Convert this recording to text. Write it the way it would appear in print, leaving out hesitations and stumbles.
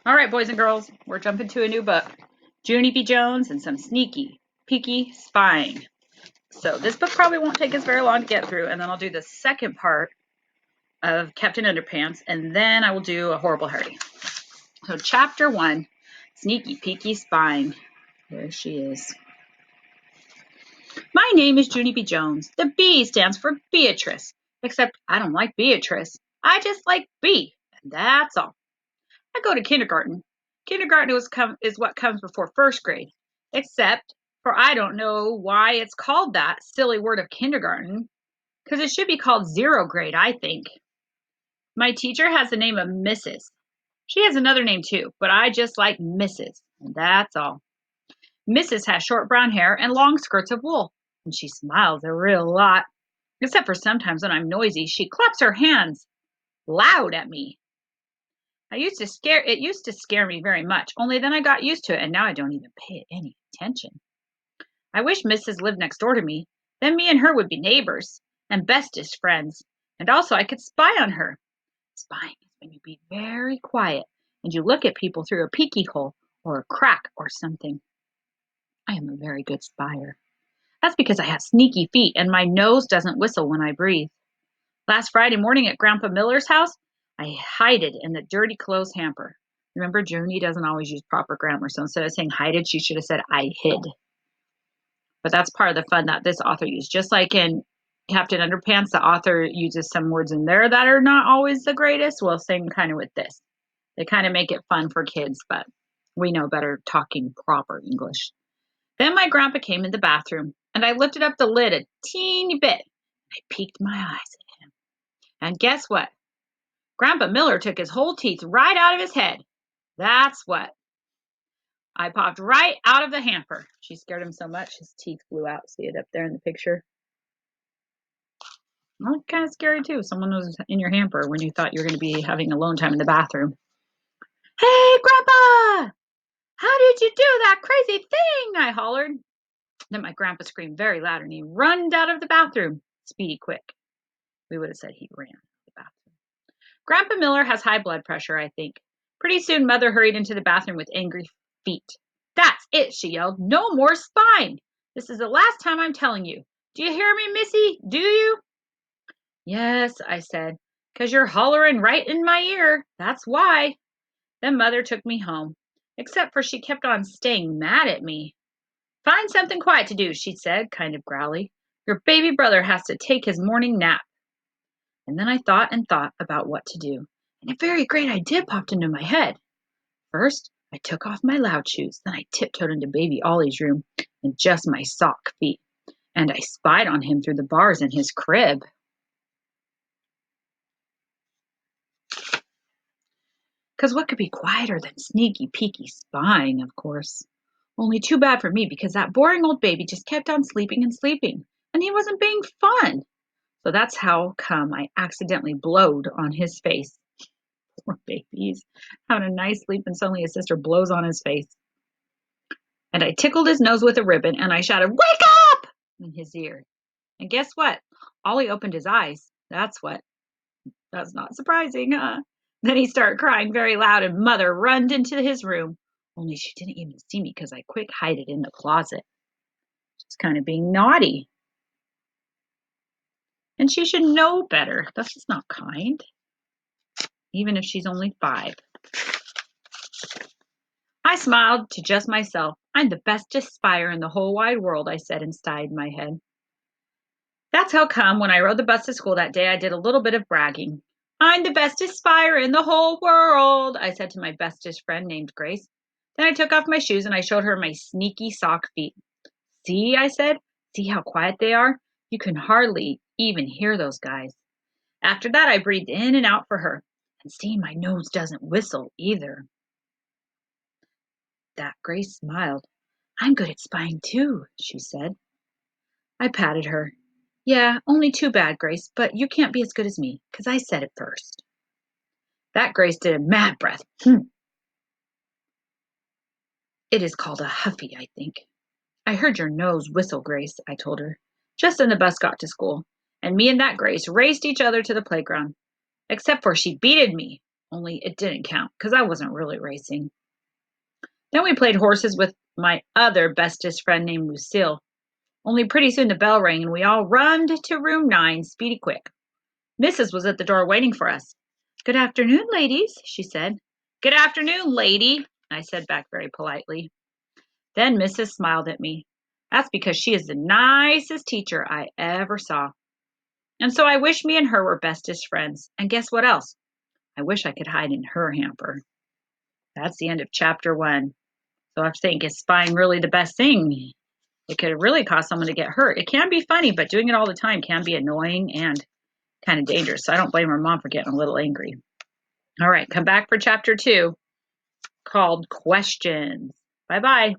All right, boys and girls, we're jumping to a new book, Junie B. Jones and some sneaky, peeky spying. So this book probably won't take us very long to get through, and then I'll do the second part of Captain Underpants, and then I will do a Horrible Harry. So chapter 1, Sneaky Peeky Spying. There she is. My name is Junie B. Jones. The B stands for Beatrice, except I don't like Beatrice. I just like B, and that's all. I go to kindergarten. Kindergarten is what comes before first grade, except for I don't know why it's called that silly word of kindergarten, because it should be called zero grade, I think. My teacher has the name of Mrs. She has another name too, but I just like Mrs., and that's all. Mrs. has short brown hair and long skirts of wool, and she smiles a real lot, except for sometimes when I'm noisy, she claps her hands loud at me. It used to scare me very much, only then I got used to it, and now I don't even pay it any attention. I wish Mrs. lived next door to me. Then me and her would be neighbors and bestest friends, and also I could spy on her. Spying is when you be very quiet and you look at people through a peeky hole or a crack or something. I am a very good spyer. That's because I have sneaky feet and my nose doesn't whistle when I breathe. Last Friday morning at Grandpa Miller's house, I hided in the dirty clothes hamper. Remember, Junie doesn't always use proper grammar, so instead of saying hided, she should have said I hid. But that's part of the fun that this author used. Just like in Captain Underpants, the author uses some words in there that are not always the greatest. Well, same kind of with this. They kind of make it fun for kids, but we know better talking proper English. Then my grandpa came in the bathroom, and I lifted up the lid a teeny bit. I peeked my eyes at him. And guess what? Grandpa Miller took his whole teeth right out of his head. That's what. I popped right out of the hamper. She scared him so much his teeth flew out. See it up there in the picture? Well, kind of scary too. Someone was in your hamper when you thought you were going to be having alone time in the bathroom. Hey, Grandpa! How did you do that crazy thing? I hollered. Then my grandpa screamed very loud and he runned out of the bathroom. Speedy quick. We would have said he ran out of the bathroom. Grandpa Miller has high blood pressure, I think. Pretty soon, Mother hurried into the bathroom with angry feet. That's it, she yelled. No more spying. This is the last time I'm telling you. Do you hear me, Missy? Do you? Yes, I said, 'cause you're hollering right in my ear. That's why. Then Mother took me home, except for she kept on staying mad at me. Find something quiet to do, she said, kind of growly. Your baby brother has to take his morning nap. And then I thought and thought about what to do, and a very great idea popped into my head. First, I took off my loud shoes, then I tiptoed into baby Ollie's room in just my sock feet, and I spied on him through the bars in his crib. Because what could be quieter than sneaky, peeky spying, of course? Only too bad for me because that boring old baby just kept on sleeping and sleeping, and he wasn't being fun. So that's how come I accidentally blowed on his face. Poor babies, having a nice sleep and suddenly his sister blows on his face. And I tickled his nose with a ribbon and I shouted, "Wake up!" in his ear. And guess what? Ollie opened his eyes. That's what. That's not surprising, huh? Then he started crying very loud and Mother runned into his room. Only she didn't even see me because I quick hid it in the closet. She's kind of being naughty. And she should know better. That's just not kind. Even if she's only 5. I smiled to just myself. I'm the bestest spyer in the whole wide world, I said inside my head. That's how come when I rode the bus to school that day, I did a little bit of bragging. I'm the bestest spyer in the whole world, I said to my bestest friend named Grace. Then I took off my shoes and I showed her my sneaky sock feet. See, I said, see how quiet they are? You can hardly even hear those guys. After that, I breathed in and out for her. And see, my nose doesn't whistle either. That Grace smiled. I'm good at spying too, she said. I patted her. Yeah, only too bad, Grace, but you can't be as good as me, 'cause I said it first. That Grace did a mad breath. It is called a huffy, I think. I heard your nose whistle, Grace, I told her, just then the bus got to school, and me and that Grace raced each other to the playground. Except for she beated me. only it didn't count because I wasn't really racing. Then we played horses with my other bestest friend named Lucille. Only pretty soon the bell rang and we all runned to room 9, speedy quick. Mrs. was at the door waiting for us. "Good afternoon, ladies," she said. "Good afternoon, lady," I said back very politely. Then Mrs. smiled at me. That's because she is the nicest teacher I ever saw. And so I wish me and her were bestest friends. And guess what else? I wish I could hide in her hamper. That's the end of chapter 1. So I think, is spying really the best thing? It could really cause someone to get hurt. It can be funny, but doing it all the time can be annoying and kind of dangerous. So I don't blame her mom for getting a little angry. All right, come back for chapter 2 called Questions. Bye-bye.